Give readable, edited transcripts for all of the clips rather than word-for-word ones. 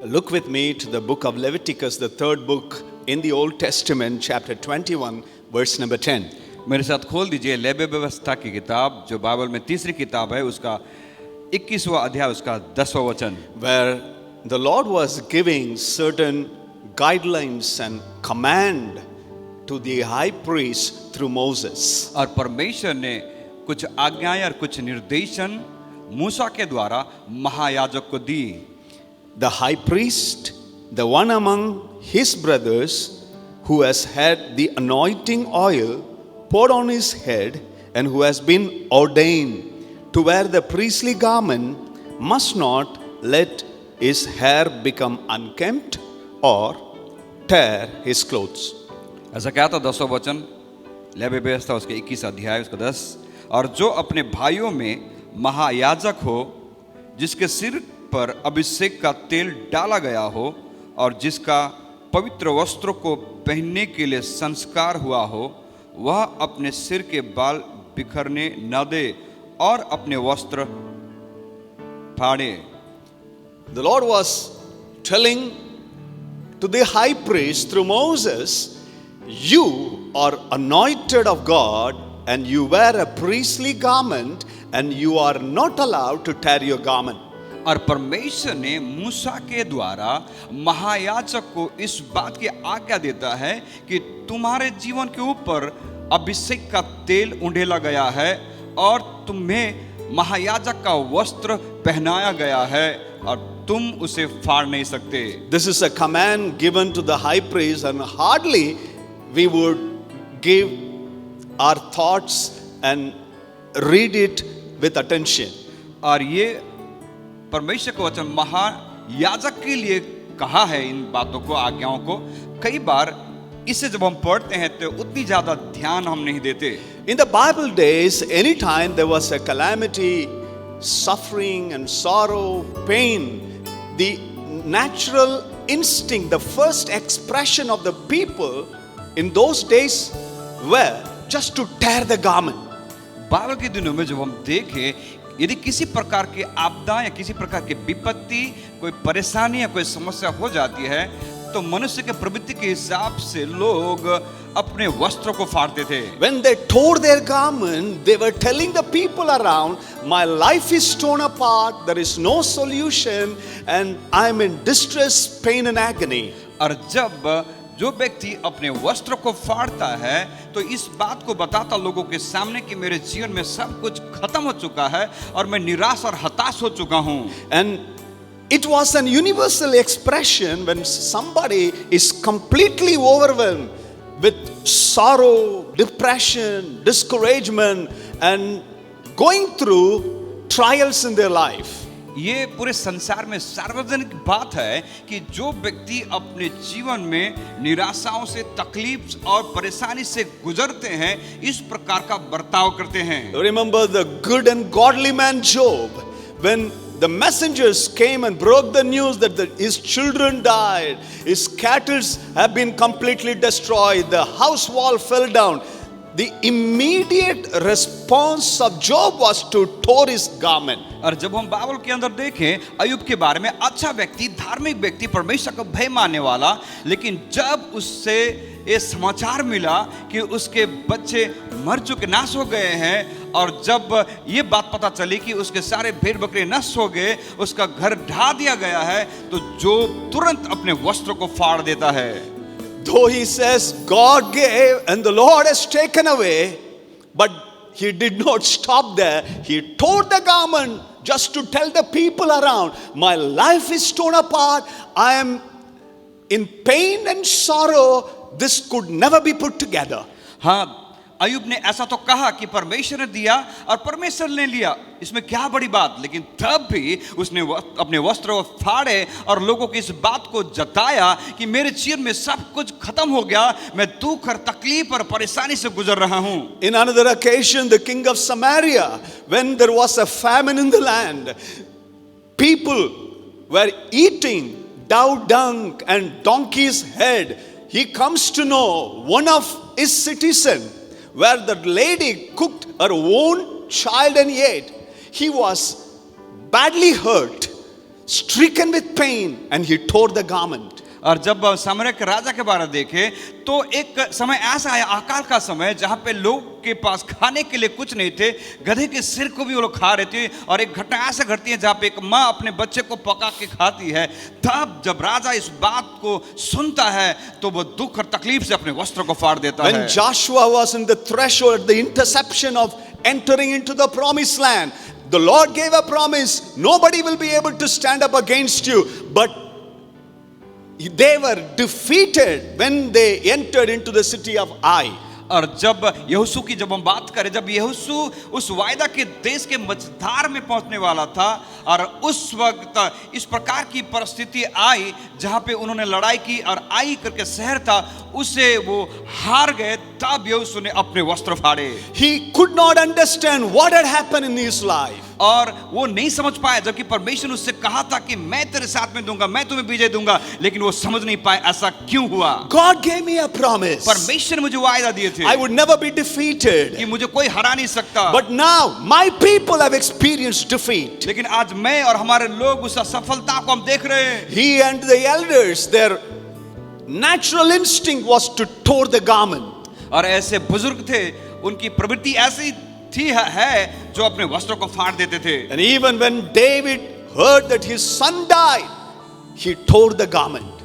Look with me to the book of Leviticus, the third book in the Old Testament, chapter 21, verse number 10. मेरे साथ खोल दीजिए levy व्यवस्था की किताब जो बाइबल में तीसरी किताब है, उसका 21वां अध्याय, उसका 10वां वचन, Where the Lord was giving certain guidelines and command to the high priest through Moses. और परमेश्वर ने कुछ आज्ञाएं और कुछ निर्देशन मूसा के द्वारा महायाजक को दी. The high priest, the one among his brothers who has had the anointing oil poured on his head and who has been ordained to wear the priestly garment, must not let his hair become unkempt or tear his clothes. ऐसा क्या था? 10वां वचन, levy व्यवस्था उसके 21 अध्याय उसका 10. और जो अपने भाइयों में महायाजक हो, जिसके सिर पर अभिषेक का तेल डाला गया हो और जिसका पवित्र वस्त्रों को पहनने के लिए संस्कार हुआ हो, वह अपने सिर के बाल बिखरने न दे और अपने वस्त्र फाड़े. The Lord was telling to the high priest through Moses, you are anointed of God and you wear a priestly garment and you are not allowed to tear your garment. और परमेश्वर ने मूसा के द्वारा महायाजक को इस बात की आज्ञा देता है कि तुम्हारे जीवन के ऊपर अभिषेक का तेल उंडेला गया है और तुम्हें महायाजक का वस्त्र पहनाया गया है और तुम उसे फाड़ नहीं सकते. This is a command given to the high priest, and hardly we would give our thoughts and read it with attention. और ये परमेश्वर का वचन महायाजक के लिए कहा है. इन बातों को, आज्ञाओं को कई बार इसे जब हम पढ़ते हैं तो उतनी ज्यादा ध्यान हम नहीं देते. In the Bible days, anytime there was a calamity, suffering and sorrow, pain, the natural instinct, the first expression of the people in those days were just to tear the garment. Bible के दिनों में जब हम देखें, यदि किसी प्रकार की आपदा या किसी प्रकार की विपत्ति, कोई परेशानी या कोई समस्या हो जाती है, तो मनुष्य के प्रवृत्ति के हिसाब से लोग अपने वस्त्रों को फाड़ते थे. When they tore their garment, they were telling the people around, my life is torn apart, there is no solution, and I am in distress, pain and agony. और जब जो व्यक्ति अपने वस्त्र को फाड़ता है तो इस बात को बताता लोगों के सामने कि मेरे जीवन में सब कुछ खत्म हो चुका है और मैं निराश और हताश हो चुका हूं. And it was an universal expression when somebody is completely overwhelmed with sorrow, depression, discouragement and going through trials in their life. ये पूरे संसार में सार्वजनिक बात है कि जो व्यक्ति अपने जीवन में निराशाओं से, तकलीफ और परेशानी से गुजरते हैं, इस प्रकार का बर्ताव करते हैं. Remember the good and godly man Job, when the messengers came and broke the news that his children died, his cattle have been completely destroyed, the house wall fell down. The immediate response of Job was to tear his garment. और जब हम Bible के अंदर देखें अय्यूब के बारे में, अच्छा व्यक्ति, धार्मिक व्यक्ति, परमेश्वर को भय मानने वाला, लेकिन जब उससे ये समाचार मिला कि उसके बच्चे मर चुके, नाश हो गए हैं, और जब ये बात पता चली कि उसके सारे भेड़ बकरे नष्ट हो गए, उसका घर ढा दिया गया है, तो जो तुरंत अपने वस्त्र को फाड़ देता है. Though he says God gave and the Lord has taken away, but he did not stop there. He tore the garment just to tell the people around, my life is torn apart, I am in pain and sorrow, this could never be put together. हाँ, अय्यूब ने ऐसा तो कहा कि परमेश्वर ने दिया और परमेश्वर ने लिया, इसमें क्या बड़ी बात, लेकिन तब भी उसने अपने वस्त्र को फाड़े और लोगों की इस बात को जताया कि मेरे जीवन में सब कुछ खत्म हो गया, मैं दुख और तकलीफ और परेशानी से गुजर रहा हूं. In another occasion, the king of Samaria, when there was a famine in the land, people were eating cow dung and donkey's head. He comes to know one of his citizens, where the lady cooked her own child and ate. He was badly hurt. stricken with pain, and he tore the garment. और जब सामरिया के राजा के बारे में देखे तो एक समय ऐसा आया, अकाल का समय, जहां पे लोग के पास खाने के लिए कुछ नहीं थे, गधे के सिर को भी वो लोग खा रहे थे। और एक घटना ऐसा घटती है जहां पे एक माँ अपने बच्चे को पका के खाती है। तब जब राजा इस बात को सुनता है तो वो दुख और तकलीफ से अपने वस्त्र को फाड़ देता है। When Joshua was in the threshold, the interception of entering into the promised land, the Lord gave a promise, nobody will be able to stand up against you. But they were defeated when they entered into the city of Ai. और जब यहोशू की जब हम बात करें, जब यहोशू उस वायदा के देश के मझधार में पहुंचने वाला था और उस वक्त इस प्रकार की परिस्थिति आई जहां पे उन्होंने लड़ाई की और आई करके शहर था उसे वो हार गए, तब यहोशू ने अपने वस्त्र फाड़े। He could not understand what had happened in his life. और वो नहीं समझ पाया, जबकि परमेश्वर ने उससे कहा था कि मैं तेरे साथ में दूंगा, मैं तुम्हें विजय दूंगा, लेकिन वो समझ नहीं पाए ऐसा क्यों हुआ। God gave me a promise. परमेश्वर ने मुझे वायदा दिए थे I would never be defeated. कि मुझे कोई हरा नहीं सकता। But now my people have experienced defeat. लेकिन आज मैं और हमारे लोग उस असफलता को हम देख रहे हैं। He and the elders, their natural instinct was to tear the garment. और ऐसे बुजुर्ग थे, उनकी प्रवृत्ति ऐसी थी है जो अपने वस्त्रों को फाड़ देते थे। And even when David heard that his son died, he tore the garment.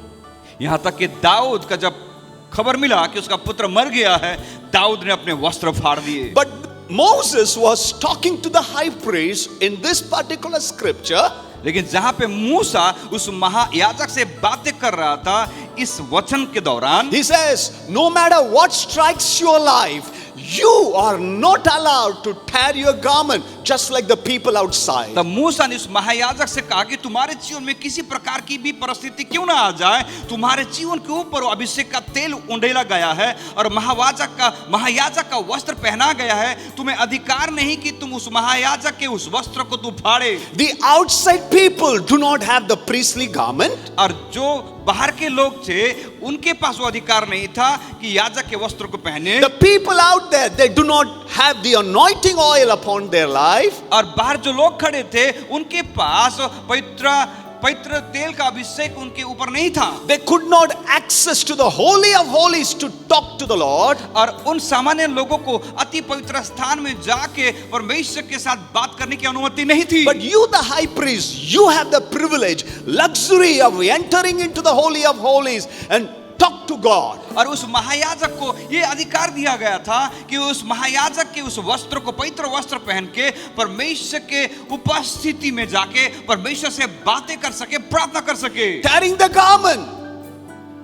यहाँ तक कि दाऊद का जब खबर मिला कि उसका पुत्र मर गया है, दाऊद ने अपने वस्त्र फाड़ दिए। But Moses was talking to the high priest in this particular scripture. लेकिन जहां पे मूसा उस महायाजक से बातें कर रहा था इस वचन के दौरान, He says, no matter what strikes your life, you are not allowed to tear your garment just like the people outside. तब मूसा ने उस महायाजक से कहा कि तुम्हारे जीवन में किसी प्रकार की भी परिस्थिति क्यों ना आ जाए, तुम्हारे जीवन के ऊपर अभिषेक का तेल उंडेला गया है और महायाजक का वस्त्र पहना गया है। तुम्हें अधिकार नहीं कि तुम उस महायाजक के उस वस्त्र को तू फाड़े। The outside people do not have the priestly garment. और जो बाहर के लोग थे उनके पास वो अधिकार नहीं था कि याजक के वस्त्र को पहने। The people out there, they do not have the anointing oil upon their life. और बाहर जो लोग खड़े थे उनके पास पवित्र तेल का अभिषेक उनके ऊपर नहीं था। They could not access to the holy of holies to talk to the Lord. और उन सामान्य लोगों को अति पवित्र स्थान में जाके परमेश्वर के साथ बात करने की अनुमति नहीं थी। But you, the high priest, you have the privilege, luxury of entering into the holy of holies and talk to God. और उस महायाजक को ये अधिकार दिया गया था कि उस महायाजक के उस वस्त्र को, पवित्र वस्त्र पहन के परमेश्वर के उपस्थिति में जाके परमेश्वर से बातें कर सके, प्रार्थना कर सके। Tearing the garment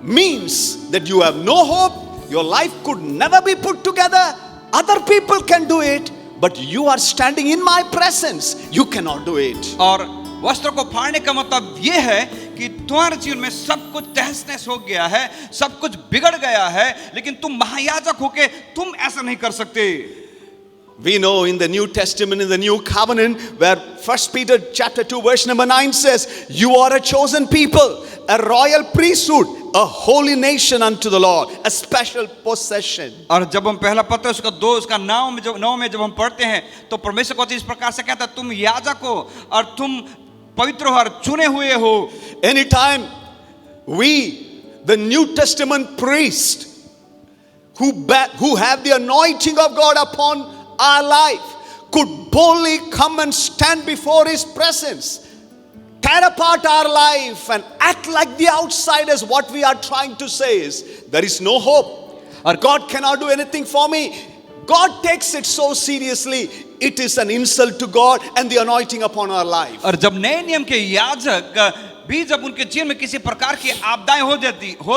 means that you have no hope, your life could never be put together. Other people can do it, but you are standing in my presence, you cannot do it. और वस्त्र को फाड़ने का मतलब यह है कि तुम्हारे जीवन में सब कुछ तहस नहस हो गया है, सब कुछ बिगड़ गया है, लेकिन तुम महायाजक होके तुम ऐसा नहीं कर सकते। We know in the New Testament, in the New Covenant, where 1 Peter chapter 2 verse number 9 says, you are a chosen people, a royal priesthood, a holy nation unto the Lord, a special possession. और जब हम पहला पत्र उसका 2 उसका 9 में जब हम पढ़ते हैं तो परमेश्वर को इस प्रकार से कहता है, तुम याजक हो और तुम पवित्र हो और चुने हुए हो। Anytime we, the New Testament priest, who have the anointing of God upon our life, could boldly come and stand before His presence, tear apart our life and act like the outsiders. What we are trying to say is, there is no hope, or God cannot do anything for me. God takes it so seriously. It is an insult to God and the anointing upon our life. और जब नए नियम के याजक भी जब उनके जीवन में किसी प्रकार की आपदाएं हो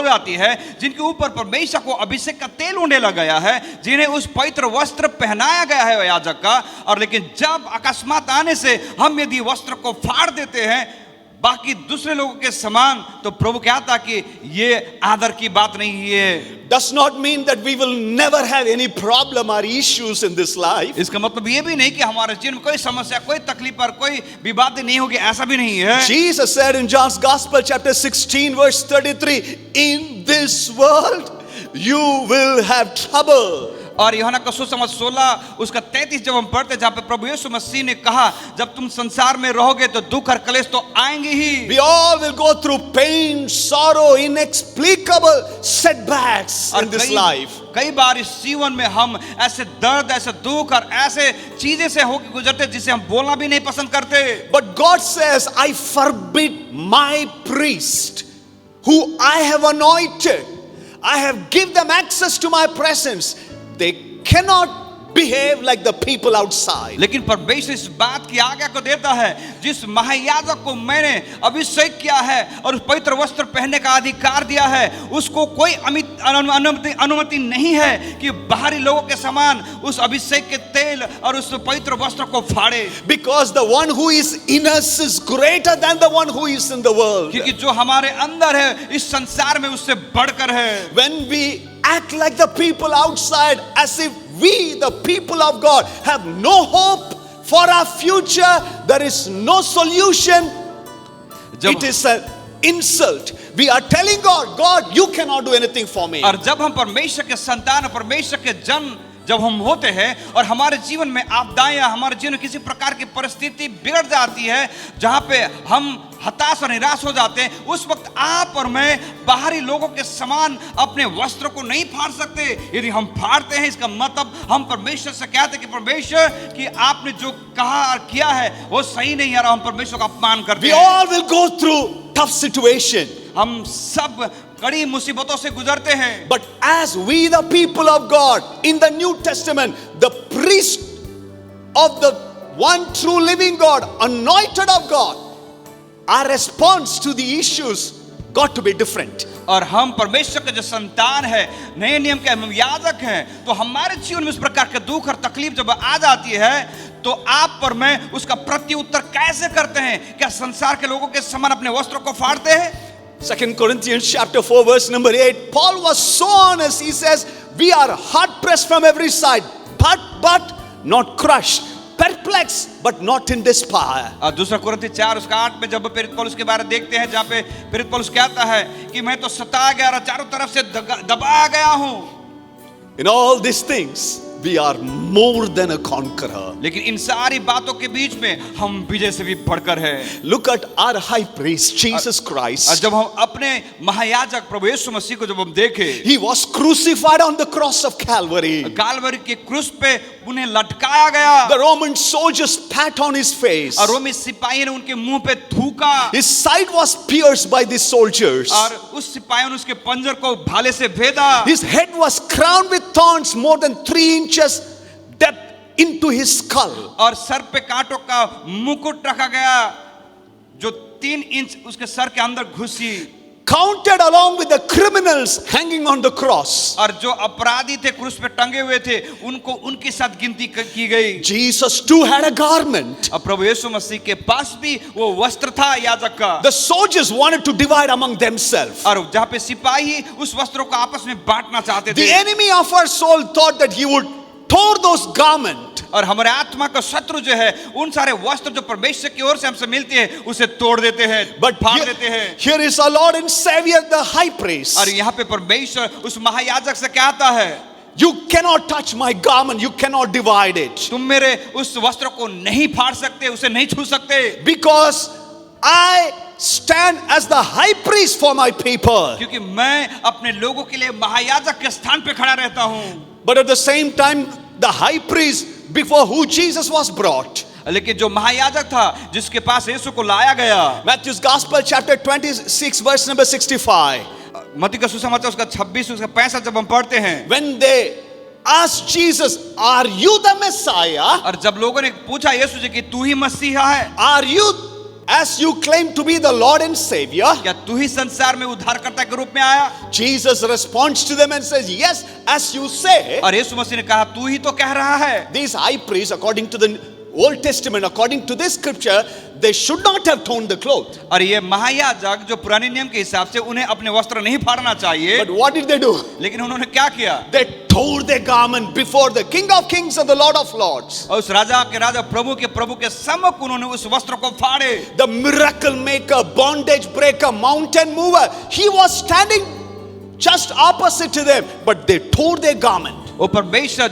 जाती है, जिनके ऊपर परमेश्वर को अभिषेक का तेल उंडेला गया है, जिन्हें उस पवित्र वस्त्र पहनाया गया है याजक का, और लेकिन जब अकस्मात आने से हम यदि वस्त्र को फाड़ देते हैं बाकी दूसरे लोगों के समान, तो प्रभु कहता कि ये आदर की बात नहीं है। Does not mean that we will never have any problem or issues in this life. इसका मतलब ये भी नहीं कि हमारे जीवन में कोई समस्या, कोई तकलीफ और कोई विवाद नहीं होगी, ऐसा भी नहीं है। Jesus said in John's Gospel chapter 16 verse 33, in this world you will have trouble. और यूहन्ना का सुसमाचार 16 उसका 33 जब हम पढ़ते जहाँ पे प्रभु यीशु मसीह ने कहा जब तुम संसार में रहोगे तो दुख और कलेश तो आएंगे ही. We all will go through pain, sorrow, inexplicable setbacks in this life. कई बार इस जीवन में हम ऐसे दर्द, ऐसे दुख और ऐसे चीजें से होकर गुजरते जिसे हम बोलना भी नहीं पसंद करते. But God says, I forbid my priest who I have anointed. I have given them access to my presence. They cannot behave like the people outside. लेकिन परमेश्वर इस बात की आज्ञा को देता है जिस महायाजक को मैंने अभिषेक किया है और उस पवित्र वस्त्र पहनने का अधिकार दिया है उसको कोई अनुमति नहीं है कि बाहरी लोगों के समान उस अभिषेक के तेल और उस पवित्र वस्त्र को फाड़े. Because the one who is in us is greater than the one who is in the world. क्योंकि जो हमारे अंदर है इस संसार में उससे बढ़कर है. When we act like the people outside as if we, the people of God, have no hope for our future, there is no solution, it is an insult. We are telling God, God, you cannot do anything for me. और जब हम परमेश्वर के संतान, परमेश्वर के जन जब हम होते हैं और हमारे जीवन में आपदाएं या हमारे जीवन में किसी प्रकार की परिस्थिति बिगड़ जाती है जहां पे हम हताश और निराश हो जाते हैं, उस वक्त आप और मैं बाहरी लोगों के समान अपने वस्त्र को नहीं फाड़ सकते. यदि हम फाड़ते हैं इसका मतलब हम परमेश्वर से कहते हैं कि परमेश्वर कि आपने जो कहा और किया है वो सही नहीं है और हम परमेश्वर का अपमान करते We हैं. all will go through tough situation. हम सब कड़ी मुसीबतों से गुजरते हैं. But as we, the people of God, in the New Testament, the priest of the one true living God, anointed of God, our response to the issues got to be different. और हम परमेश्वर के जो संतान है, नए नियम के हम याजक हैं, तो हमारे जीवन में इस प्रकार के दुख और तकलीफ जब आ जाती है तो आप और मैं उसका प्रत्युत्तर कैसे करते हैं? क्या संसार के लोगों के समान अपने वस्त्रों को फाड़ते हैं? 2 Corinthians chapter 4 verse number 8, Paul was so honest. He says, we are hard pressed from every side, but not crushed, perplexed but not in despair. और दूसरा कुरिन्थी 4 उसका 8 में जब प्रेरित पौलुस के बारे में देखते हैं जहाँ पे प्रेरित पौलुस कहता है कि मैं तो सताया गया और चारों तरफ से दबाया गया हूँ. In all these things, we are more than a conqueror. लेकिन इन सारी बातों के बीच में हम विजय से भी बढ़कर हैं. Look at our high priest, Jesus और Christ. जब हम अपने महायाजक प्रभु यीशु मसीह को जब हम देखें, He was crucified on the cross of Calvary. Kalvari के क्रूस पे उन्हें लटकाया गया. The Roman soldiers spat on his face. और रोमी सिपाही ने उनके मुंह पे थूका. His side was pierced by the soldiers. और उस सिपाहियों ने उसके पंजर को भाले से भेदा. His head was crowned with thorns more than 3 inches depth into his skull. और सर पे कांटों का मुकुट रखा गया जो 3 इंच उसके सर के अंदर घुसी. Counted along with the criminals hanging on the cross. और जो अपराधी थे क्रूस पे टंगे हुए थे उनको उनके साथ गिनती की गई. Jesus too had a garment. अब प्रभु यीशु मसीह के पास भी वो वस्त्र था याजक का. The soldiers wanted to divide among themselves. और जहाँ पे सिपाही उस वस्त्रों को आपस में बांटना चाहते The थे. enemy of our soul thought that he would tear those garments. और हमारे आत्मा का शत्रु जो है उन सारे वस्त्र जो परमेश्वर की ओर से हमसे मिलते हैं उसे तोड़ देते हैं, फाड़ देते हैं. Here is our Lord and Savior, the high priest. और यहाँ पे परमेश्वर उस महायाजक से कहता है, You cannot touch my garment. You cannot divide it. तुम मेरे उस वस्त्र को नहीं फाड़ सकते, उसे नहीं छू सकते. Because I stand as the high priest for my people. क्योंकि मैं अपने लोगों के लिए महायाजक के स्थान पे खड़ा रहता हूँ. But at the same time, the high priest before who Jesus was brought. लेकिन जो महायाजक था जिसके पास यीशु को लाया गया, Matthew's Gospel chapter 26 verse number 65. मत्ती का सुसमाचार उसका 26 उसका 65 जब हम पढ़ते हैं, When they asked Jesus, are you the Messiah? और जब लोगों ने पूछा यीशु जी कि तू ही मसीहा है, Are you, as you claim to be the Lord and Savior? क्या तू ही संसार में उद्धारकर्ता के रूप में आया? Jesus responds to them and says, yes, as you say. और यीशु मसीह ने कहा तू ही तो कह रहा है. These high priests, according to the Old Testament, according to this scripture, they should not have torn the cloth. और ये महायाजक जो पुराने नियम के हिसाब से उन्हें अपने वस्त्र नहीं फाड़ना चाहिए, But what did they do? लेकिन उन्होंने क्या किया? They tore their garment before the King of Kings and the Lord of Lords. और उस राजा के राजा प्रभु के सम्मुख उन्होंने उस वस्त्र को फाड़े. The miracle maker, bondage breaker, mountain mover, he was standing just opposite to them, but they tore their garment. वो परमेश्वर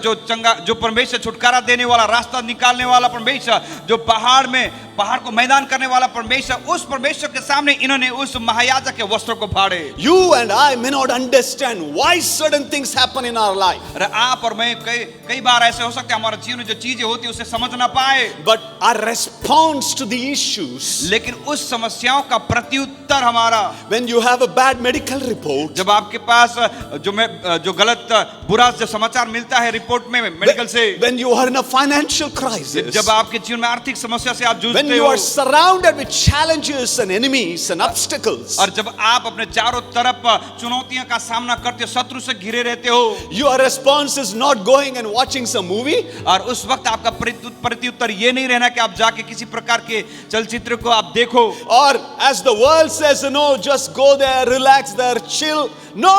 जो परमेश्वर छुटकारा देने वाला, रास्ता निकालने वाला परमेश्वर, जो पहाड़ को मैदान करने वाला परमेश्वर, उस परमेश्वर के सामने इन्होंने उस महायाजक के वस्त्रों को फाड़े। You and I may not understand why certain things happen in our life. अरे आप और मैं कई बार ऐसे हो सकते हैं हमारे जीवन में जो चीजें होती है उसे समझ ना पाए, But our response to the issues, लेकिन उस समस्याओं का प्रत्युत्तर हमारा, when you have a bad medical report, जब आपके पास जो गलत बुरा जो समाचार मिलता है रिपोर्ट में मेडिकल से, when you are in a financial crisis, जब आपके जीवन में आर्थिक समस्या से आप when you are surrounded with challenges and enemies and obstacles, और जब आप अपने चारों तरफ चुनौतियों का सामना करते हो, शत्रु से घिरे रहते हो, your response is not going and watching some movie, और उस वक्त आपका प्रत्युत्तर ये नहीं रहना कि आप जाके किसी प्रकार के चलचित्र को आप देखो, or as the world says, just go there, relax there, chill. No,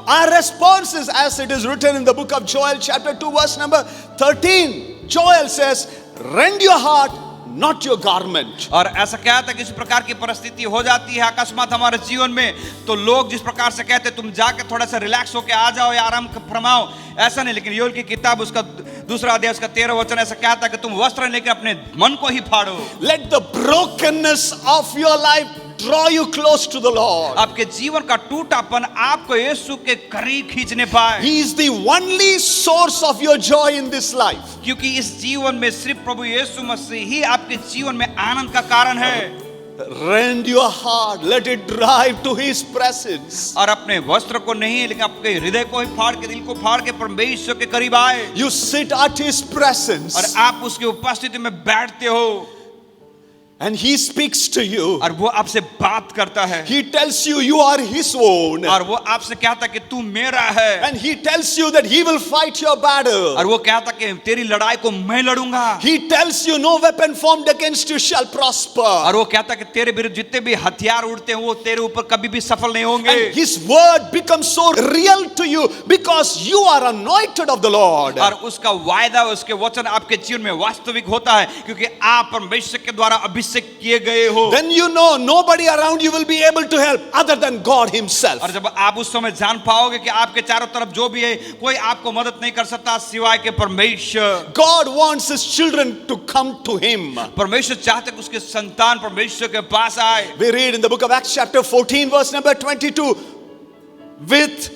our response is as it is written in the book of Joel chapter 2 verse number 13. Joel says, rend your heart, not your garment. और ऐसा क्या था, किसी प्रकार की परिस्थिति हो जाती है अकस्मात हमारे जीवन में, तो लोग जिस प्रकार से कहते तुम जाके थोड़ा सा रिलैक्स होके आ जाओ या आराम फरमाओ, ऐसा नहीं। लेकिन योएल की किताब उसका 2 अध्याय उसका 13 वचन ऐसा कहता है कि तुम वस्त्र लेकर अपने मन को ही फाड़ो। Let the brokenness of your life draw you close to the Lord. आपके जीवन का टूटापन आपको यीशु के करीब खींचने पाए, He is the only source of your joy in this life. क्योंकि इस जीवन में सिर्फ प्रभु यीशु मसीह ही आपके जीवन में आनंद का कारण है। Rend your heart, let it drive to His presence. और अपने वस्त्र को नहीं, लेकिन आपके हृदय को ही फाड़ के, दिल को फाड़ के परमेश्वर के करीब आए। You sit at His presence, और आप उसकी उपस्थिति में बैठते हो, and He speaks to you. और वो आपसे बात करता है, He tells you you are His own, और वो आपसे कहता कि तू मेरा है, and He tells you that He will fight your battle. और वो कहता कि तेरी लड़ाई को मैं लड़ूंगा, He tells you no weapon formed against you shall prosper. और वो कहता कि तेरे विरुद्ध जितने भी हथियार उड़ते हैं वो तेरे ऊपर कभी भी सफल नहीं होंगे। And His word becomes so real to you because you are anointed of the Lord. और उसका वायदा, उसके वचन आपके जीवन में वास्तविक होता है, क्योंकि आप परमेश्वर के द्वारा अभिषेक किए गए हो। Then you know nobody around you will be able to help other than God Himself. और जब आप उस समय जान पाओगे कि आपके चारों तरफ जो भी है कोई आपको मदद नहीं कर सकता सिवाय के परमेश्वर। God wants His children to come to Him. परमेश्वर चाहते कि उसके संतान परमेश्वर के पास आए। We read in the book of Acts chapter 14 verse number 22, with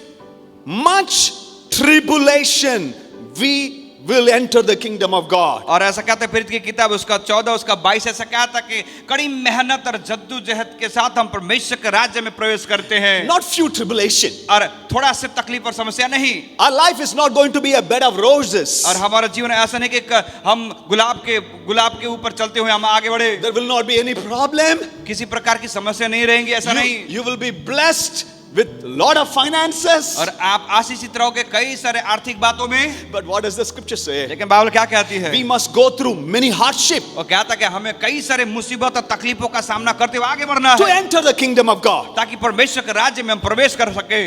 much tribulation we will enter the kingdom of God. और ऐसा कहता है प्रेरित की किताब उसका 14 उसका 22 ऐसा कहता कि कड़ी मेहनत और जद्दोजहद के साथ हम परमेश्वर के राज्य में प्रवेश करते हैं। Not few tribulation. और थोड़ा सा तकलीफ और समस्या नहीं। Our life is not going to be a bed of roses. और हमारा जीवन ऐसा नहीं कि हम गुलाब के ऊपर चलते हुए हम आगे बढ़े। There will not be any problem. किसी प्रकार की समस्या नहीं रहेंगी, ऐसा नहीं। You will be blessed with lot of finances. और आप आशीषित रहोगे कई सारे आर्थिक बातों में। But what does the scripture say? लेकिन बाइबल क्या कहती है? We must go through many hardship और कहता कि हमें कई सारे मुसीबत और तकलीफों का सामना करते हुए आगे बढ़ना to है, enter the kingdom of God. ताकि परमेश्वर के राज्य में हम प्रवेश कर सके।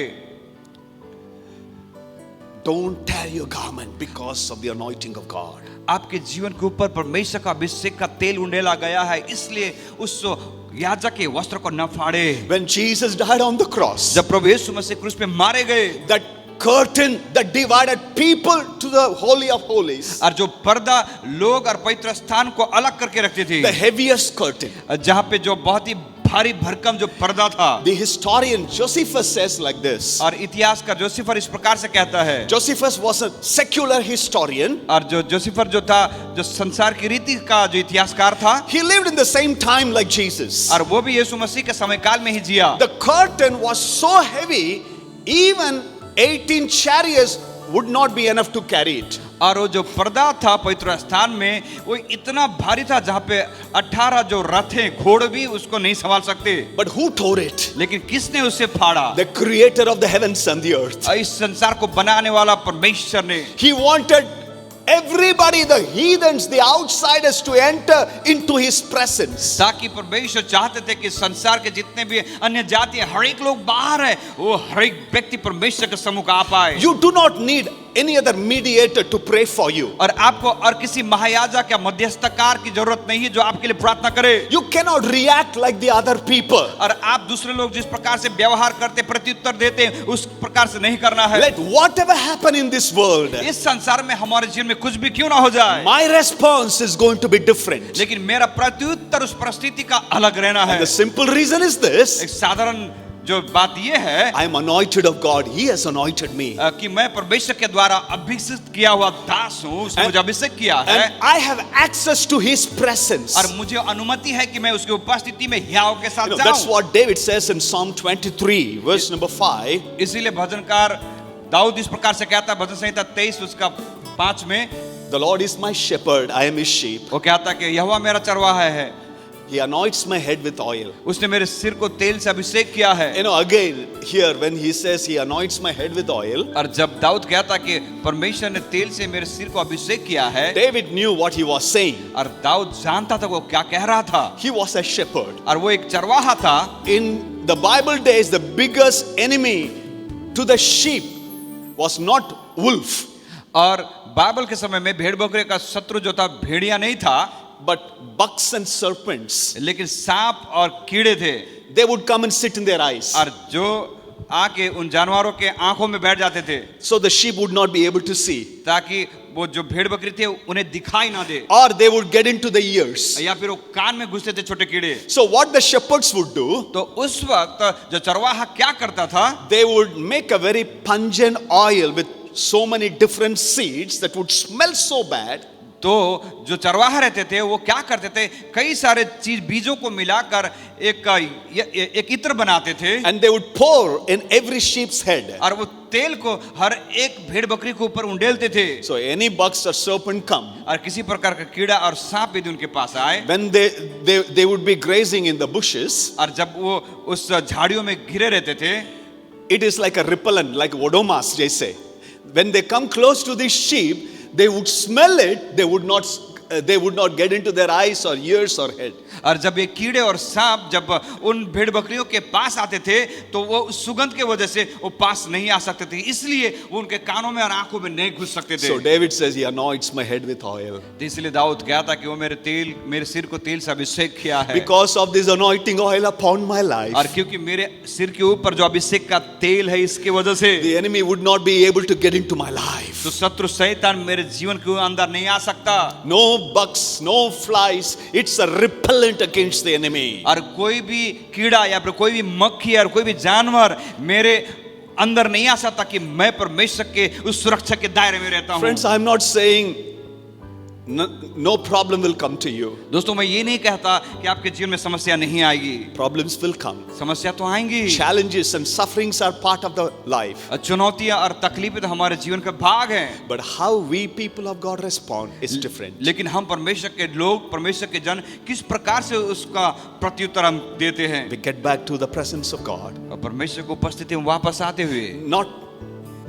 Don't tear your garment because of the anointing of God. आपके जीवन के ऊपर परमेश्वर का अभिषेक का तेल उंडेला गया है, इसलिए उस याजक के वस्त्र को न फाड़े। When Jesus died on the cross, जब प्रभु यीशु मसीह क्रूस पे मारे गए, that curtain that divided people to the holy of holies, और जो पर्दा लोग और पवित्र स्थान को अलग करके रखती थी, the heaviest curtain, जहाँ पे जो बहुत ही भारी भरकम जो पर्दा था, the historian Josephus says like this. और इतिहासकार जोसेफर इस प्रकार से कहता है। Josephus was a secular historian. और जो जोसेफर जो था, जो संसार की रीति का जो इतिहासकार था, He lived in the same time like Jesus. और वो भी यीशु मसीह के समय काल में ही जिया। The curtain was so heavy, even 18 chariots would not be enough to carry it. और वो जो पर्दा था पवित्र स्थान में वो इतना भारी था जहाँ पे 18 जो रथ घोड़े भी उसको नहीं संभाल सकते। But who tore it? लेकिन किसने उसे फाड़ा? The creator of the heavens and the earth. इस संसार को बनाने वाला परमेश्वर ने। He wanted everybody, the heathens, the outsiders, to enter into His presence. ताकि परमेश्वर चाहते थे कि संसार के जितने भी अन्य जाति हैं, हर एक लोग बाहर है, वो हर एक व्यक्ति परमेश्वर के सम्मुख आ पाए। You do not need any other mediator to pray for you. और आपको और किसी महायाजक या मध्यस्थकार की जरूरत नहीं है जो आपके लिए प्रार्थना करे। You cannot react like the other people. और आप दूसरे लोग जिस प्रकार से व्यवहार करते प्रत्युत्तर देते हैं उस प्रकार से नहीं करना है। Let whatever happen in this world, इस संसार में हमारे जीवन में कुछ भी क्यों ना हो जाए, my response is going to be different. लेकिन मेरा प्रत्युत्तर उस परिस्थिति का अलग रहना है। And the simple reason is this: एक साधारण जो बात ये है I am anointed of God. He has anointed me. कि मैं परमेश्वर के द्वारा अभिषिक्त किया हुआ दास हूँ, उसने मुझे अभिषेक किया है And I have access to His presence. और मुझे अनुमति है कि मैं उसकी उपस्थिति में हियाव के साथ That's जाऊं। what David says in Psalm 23, verse number 5. इसीलिए भजनकार दाऊद इस प्रकार से कहता है, भजन संहिता 23 उसका 5 में, The Lord is my shepherd, I am His sheep. वो कहता है कि यहोवा मेरा चरवाहा है, He anoints my head with oil. उसने मेरे सिर को तेल से अभिषेक किया है। You know, again, here when he says He anoints my head with oil, और जब दाऊद कहता कि परमेश्वर ने तेल से मेरे सिर को अभिषेक किया है, David knew what he was saying. और दाऊद जानता था वो क्या कह रहा था, He was a shepherd. और वो एक चरवाहा था। In the Bible days, the biggest enemy to the sheep was not wolf, और बाइबल के समय में भेड़ बकरे का शत्रु जो था भेड़िया नहीं था, but bucks and serpents. लेकिन सांप और कीड़े थे। They would come and sit in their eyes. और जो आके उन जानवरों के आंखों में बैठ जाते थे, So the sheep would not be able to see. ताकि वो जो भेड़ बकरी थे उन्हें दिखाई ना दे, Or they would get into the ears. या फिर वो कान में घुसते थे छोटे कीड़े। So what the shepherds would do, तो उस वक्त जो चरवाहा क्या करता था, they would make a very pungent oil with so many different seeds that would smell so bad. तो जो चरवाहा रहते थे वो क्या करते थे, कई सारे चीज बीजों को मिलाकर एक इत्र बनाते थे, And they would pour in every sheep's head. और वो तेल को हर एक भेड़ बकरी के ऊपर उंडेलते थे। So any bugs or serpent come, और किसी प्रकार का कीड़ा और सांप यदि उनके पास आए, when they would be grazing in the bushes, और जब वो उस झाड़ियों में घिरे रहते थे, it is like a repellent, like odomas, they say. When they come close to these sheep, they would smell it, they would not get into their eyes or ears or head. और जब ये कीड़े और सांप जब उन भेड़ बकरियों के पास आते थे तो वो उस सुगंध के वजह से वो पास नहीं आ सकते थे, इसलिए वो उनके कानों में और आंखों में नहीं घुस सकते थे। So David says he anoints my head with oil. तो इसलिए दाऊद कहता कि वो मेरे सिर को तेल से अभिषेक किया है, Because of this anointing oil upon my life, और क्योंकि मेरे सिर के ऊपर जो अभिषेक का तेल है इसके वजह से the enemy would not be able to get into my life. तो शत्रु शैतान मेरे जीवन के अंदर नहीं आ सकता। No bugs, no flies, it's a repellent against the enemy. और कोई भी कीड़ा या फिर कोई भी मक्खी और कोई भी जानवर मेरे अंदर नहीं आ सकता कि मैं परमेश्वर के उस सुरक्षा के दायरे में रहता हूं। Friends, I'm not saying no problem will come to you. दोस्तों, मैं ये नहीं कहता कि आपके जीवन में समस्या नहीं आएगी, Problems will come. समस्या तो आएंगी। Challenges and sufferings are part of the life. चुनौतियां और तकलीफें तो हमारे जीवन का भाग हैं। But how we people of God respond is different. लेकिन हम परमेश्वर के लोग, परमेश्वर के जन किस प्रकार से उसका प्रत्युत्तर हम देते हैं। We get back to the presence of God. और परमेश्वर को उपस्थिति में वापस आते हुए Not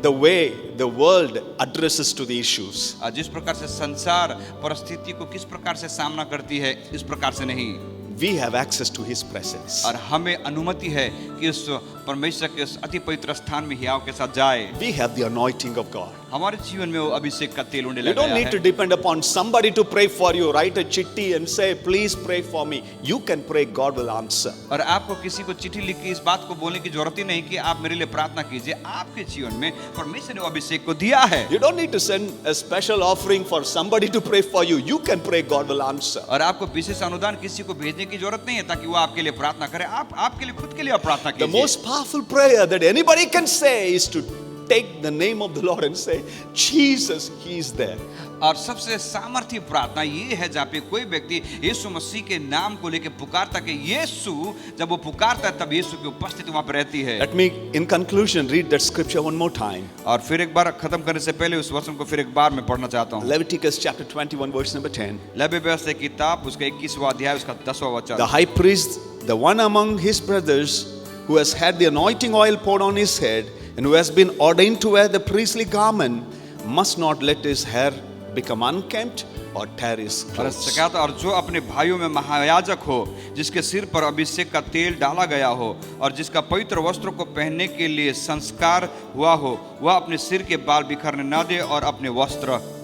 the way the world addresses to the issues. जिस प्रकार से संसार परिस्थिति को किस प्रकार से सामना करती है, इस प्रकार से नहीं। We have access to His presence. और हमें अनुमति है कि उस परमेश्वर के उस अति पवित्र स्थान में हियाव के साथ जाए। We have the anointing of God. हमारे जीवन में वो अभिषेक का तेल उंडे You don't लगाया need to है। depend upon somebody to pray for you. Write a chitti and say, please pray for me. You can pray, God will answer. और आपको किसी को चिट्ठी लिख के इस बात को बोलने की जरूरत ही नहीं कि आप मेरे लिए प्रार्थना कीजिए। आपके जीवन में परमेश्वर ने वो अभिषेक को दिया है। You don't need to send a special offering for somebody to pray for you. You can pray, God will answer. और आपको विशेष अनुदान किसी को भेजने की जरूरत नहीं है ताकि वो आपके लिए प्रार्थना करे। आप आपके लिए खुद के लिए प्रार्थना The कीजिए। most powerful prayer that anybody can say is to take the name of the Lord and say, Jesus, He is there. और सबसे सामर्थ्य प्रार्थना ये है जहाँ पे कोई व्यक्ति यीशु मसीह के नाम को लेकर पुकारता कि यीशु, जब वो पुकारता है तब यीशु की उपस्थिति वहाँ पर रहती है। Let me, in conclusion, read that scripture one more time. और फिर एक बार खत्म करने से पहले उस वचन को फिर एक बार मैं पढ़ना चाहता हूँ। Leviticus chapter 21, verse number 10. Levy व्यवस्था की किताब उसका 21वां अध्याय उसका 10वां वचन। The high priest, the one among his brothers who has had the anointing oil poured on his head and who has been ordained to wear the priestly garment, must not let his hair become unkempt or tear his और clothes. इससे क्या था, और जो अपने भाइयों में महायाजक हो, जिसके सिर पर अभिषेक का तेल डाला गया हो और जिसका पवित्र वस्त्रों को पहनने के लिए संस्कार हुआ हो, वह अपने सिर के बाल बिखरने न दे और अपने वस्त्र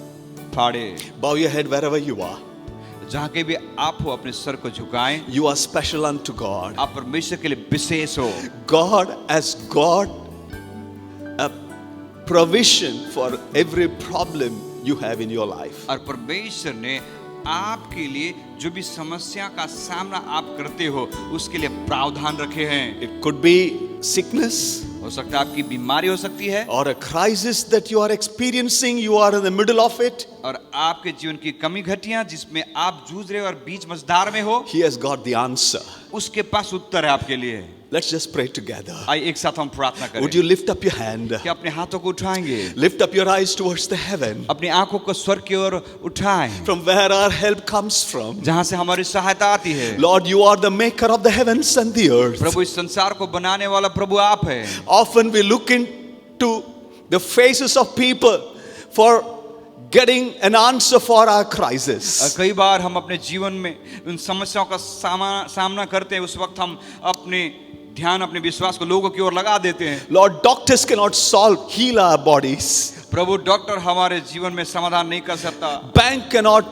फाड़े। Bow your head wherever you are. जहाँ के भी आप हो, अपने सर को झुकाएं। You are special unto God. आप परमेश्वर के लिए विशेष हो। God has got a provision for every problem you have in your life. और परमेश्वर ने आपके लिए जो भी समस्या का सामना आप करते हो, उसके लिए प्रावधान रखे हैं। It could be sickness हो सकता है आपकी बीमारी हो सकती है, or a crisis that you are experiencing, you are in the middle of it. और आपके जीवन की कमी घटियां जिसमें आप जूझ रहे हो और बीच मझधार में हो, He has got the answer. उसके पास उत्तर है आपके लिए। Let's just pray together. आइए एक साथ हम प्रार्थना करें। Would you lift up your hand? क्या अपने हाथों को उठाएंगे, Lift up your eyes towards the heaven, अपनी आंखों को स्वर्ग की ओर उठाएं, from where our help comes from. जहां से हमारी सहायता आती है। Lord, you are the maker of the heavens and the earth. प्रभु, इस संसार को बनाने वाला प्रभु आप है। Often we look into the faces of people for getting an answer for our crisis. कई बार हम अपने जीवन में उन समस्याओं का सामना करते हैं, उस वक्त हम अपने ध्यान, अपने विश्वास को लोगों की ओर लगा देते हैं। Lord, doctors cannot heal our bodies. Prabhu, doctor हमारे जीवन में समाधान नहीं कर सकता। Bank cannot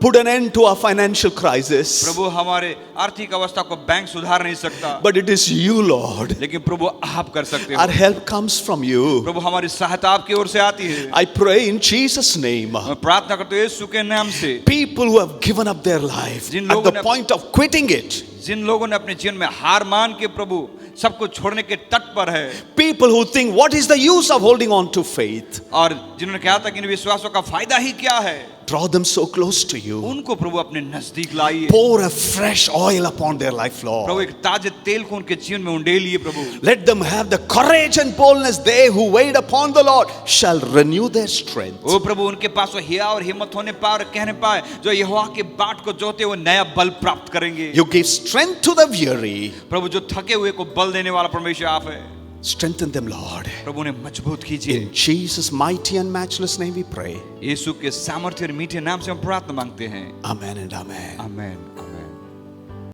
put an end to our financial crisis. प्रभु, हमारे आर्थिक अवस्था को बैंक सुधार नहीं सकता, But it is you, Lord. लेकिन प्रभु आप कर सकते Our हो। help comes from you. प्रभु, हमारी सहायता आपकी ओर से आती है। I pray in Jesus' name. मैं प्रार्थना करता हूँ यीशु के नाम से, People who have given up their life Jin at लोगों the ने- point of quitting it. जिन लोगों ने अपने जीवन में हार मान के प्रभु सब कुछ छोड़ने के तट पर है, People who think, what is the use of holding on to faith? और जिन्होंने कहा था कि इन विश्वासों का फायदा ही क्या है, Draw them so close to you. उनको प्रभु अपने नजदीक लाइए। Pour a fresh oil upon their life, Prabhu, Lord. एक ताजे तेल को उनके जीवन में उंडेलिए प्रभु। Let them have the courage and boldness. They who wait upon the Lord shall renew their strength. ओ प्रभु, उनके पास वो हिया और हिम्मत होने पाए और कहने पाए, जो यहोवा के बाट को जोते हुए नया बल प्राप्त करेंगे। You give strength to the weary. प्रभु, जो थके हुए को बल देने वाला परमेश्वर आप है। Strengthen them, Lord. प्रभु ने मजबूत कीजिए। In Jesus' mighty and matchless name we pray. यीशु के सामर्थ्य और मीठे नाम से हम प्रार्थना मांगते हैं। Amen and amen. आमेन।